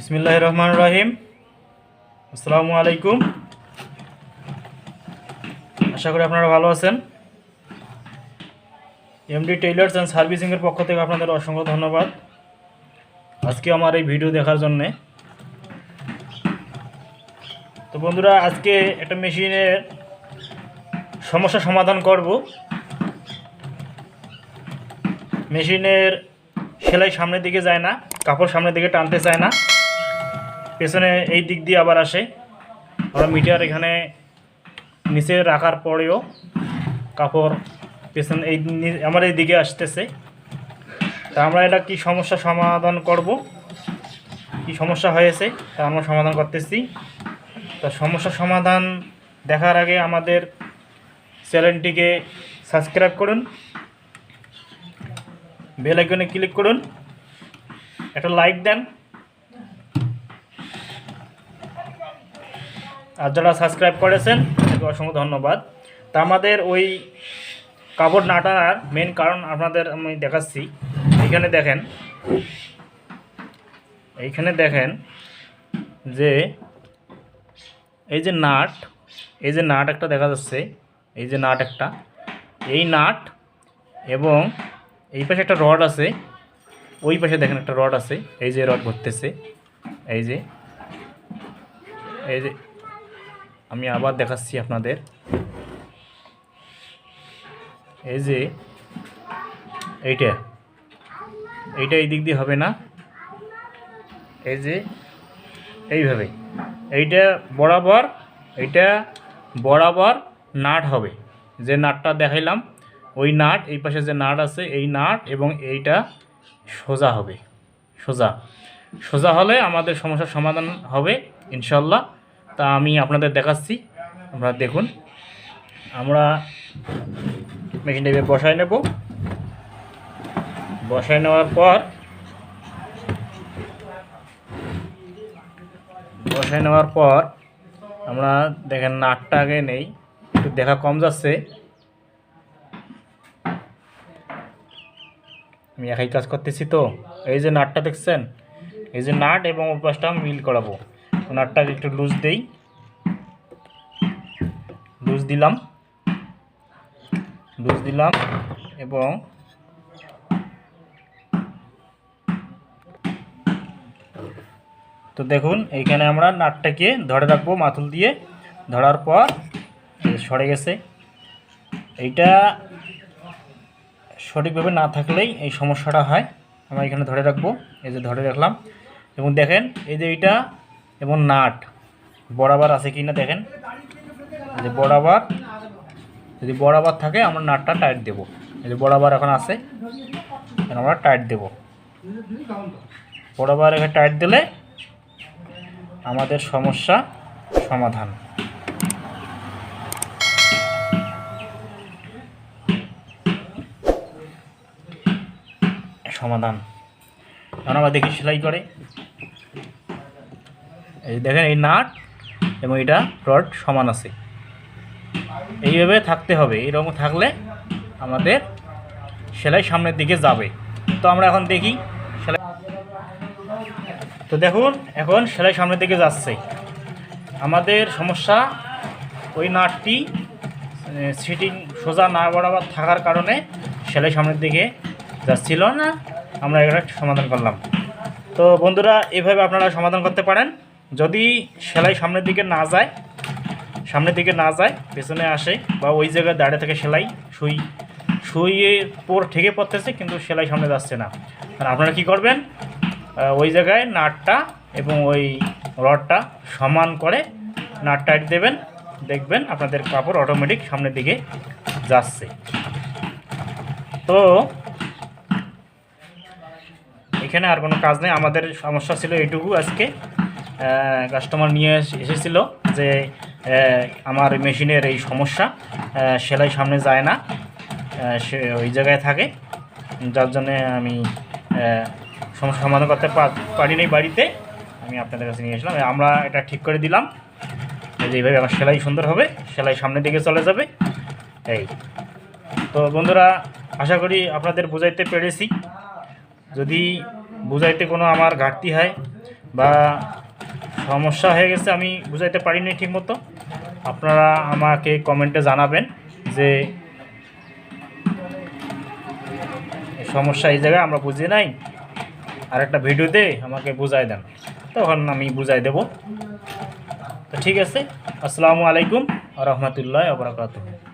বিসমিল্লাহির রহমানির রহিম। আসসালামু আলাইকুম। আশা করি আপনারা ভালো আছেন। এমডি টেইলার্স অ্যান্ড সার্ভিসিংয়ের পক্ষ থেকে আপনাদের অসংখ্য ধন্যবাদ আজকে আমার এই ভিডিও দেখার জন্যে। তো বন্ধুরা, আজকে একটা মেশিনের সমস্যা সমাধান করব। মেশিনের সেলাই সামনের দিকে যায় না, কাপড় সামনের দিকে টানতে চায় না, পেছনে এই দিক দিয়ে আবার আসে। আমরা মিটার এখানে নিচে রাখার পরেও কাপড় পেছনে আমার এই দিকে আসতেছে। তা আমরা এটা কি সমস্যা সমাধান করব, কি সমস্যা হয়েছে তা আমরা সমাধান করতেছি। তা সমস্যা সমাধান দেখার আগে আমাদের চ্যানেলটিকে সাবস্ক্রাইব করুন, বেল আইকনে ক্লিক করুন, একটা লাইক দেন। আর যারা সাবস্ক্রাইব করেছেন তাদেরকে অসংখ্য ধন্যবাদ। তা আমাদের ওই কাপড় না টানার মেন কারণ আপনাদের আমি দেখাচ্ছি। এইখানে দেখেন যে এই যে নাট একটা দেখা যাচ্ছে, এই যে নাট একটা, এই নাট এবং এই পাশে একটা রড আছে, ওই পাশে দেখেন একটা রড আছে, এই যে রড ঘুরতেছে, এই যে আমি আবার দেখাচ্ছি আপনাদের। এই যে এইটা এই দিক দিয়ে হবে না, এই যে এইভাবে এইটা বরাবর নাট হবে। যে নাটটা দেখাইলাম ওই নাট, এই পাশে যে নাট আছে এই নাট এবং এইটা সোজা হবে। সোজা হলে আমাদের সমস্যার সমাধান হবে ইনশাল্লাহ। তা আমি আপনাদের দেখাচ্ছি, আপনারা দেখুন। আমরা মেশিনটা বসায় নেব। বসায় নেওয়ার পর আমরা দেখেন নাটটা আগে নেই, একটু দেখা কম যাচ্ছে, আমি একাই কাজ করতেছি। তো এই যে নাটটা দেখছেন, এই যে নাট এবং উপাসটা মিল করাবো। নাটটাকে একটু লুজ দিলাম এবং তো দেখুন এইখানে আমরা নাটটাকে ধরে রাখবো, মাথুল দিয়ে ধরার পর সরে গেছে। এইটা সঠিকভাবে না থাকলেই এই সমস্যাটা হয়। আমরা এখানে ধরে রাখবো, এই যে ধরে রাখলাম এবং দেখেন এই যে এইটা এবং নাট বরাবর আছে কি না দেখেন। যে যদি বরাবর থাকে আমরা নাটটা টাইট দেব। এই যে বরাবর এখন আছে, আমরা টাইট দেব। বরাবর এখানে টাইট দিলে আমাদের সমস্যা সমাধান। এখন আমরা দেখি সেলাই করে। এই দেখেন এই নাট এবং এটা রড সমান আছে, এইভাবে থাকতে হবে। এরকম থাকলে আমাদের সেলাই সামনের দিকে যাবে। তো আমরা এখন দেখি সেলাই। তো দেখুন এখন সেলাই সামনের দিকে যাচ্ছে। আমাদের সমস্যা ওই নাটটি সিটিং সোজা না বরাবর থাকার কারণে সেলাই সামনের দিকে যাচ্ছিল না। আমরা এটা সমাধান করলাম। তো বন্ধুরা, এভাবে আপনারা সমাধান করতে পারেন। যদি সেলাই সামনের দিকে না যায় পেছনে আসে বা ওই জায়গায় দাঁড়িয়ে থেকে সেলাই শুইয়ে ঠেকে পড়তেছে কিন্তু সেলাই সামনে যাচ্ছে না, আর আপনারা কি করবেন, ওই জায়গায় নাটটা এবং ওই রডটা সমান করে নাট টাইট দেবেন, দেখবেন আপনাদের কাপড় অটোমেটিক সামনের দিকে যাচ্ছে। তো এখানে আর কোনো কাজ নেই, আমাদের সমস্যা ছিল এইটুকু। আজকে কাস্টমার নিয়ে এসেছিল যে আমার মেশিনের এই সমস্যা, সেলাই সামনে যায় না, সে ওই জায়গায় থাকে, যার জন্যে আমি সমস্যা সমাধান করতে পারিনি বাড়িতে। আমি আপনাদের কাছে নিয়ে আসলাম, আমরা এটা ঠিক করে দিলাম। এই যে এইভাবে আমার সেলাই সুন্দর হবে, সেলাই সামনের দিকে চলে যাবে। এই তো বন্ধুরা, আশা করি আপনাদের বুঝাইতে পেরেছি। যদি বুঝাইতে কোনো আমার ঘাটতি হয় বা সমস্যা হয়ে গেছে আমি বুঝাইতে পারিনি ঠিকমতো, আপনারা আমাকে কমেন্টে জানাবেন যে সমস্যা এই জায়গায় আমরা বুঝি নাই, আর একটা ভিডিওতে আমাকে বুঝাই দেন, তখন আমি বুঝাই দেব। তো ঠিক আছে, আসসালামু আলাইকুম ওয়া রাহমাতুল্লাহি ওয়া বারাকাতুহু।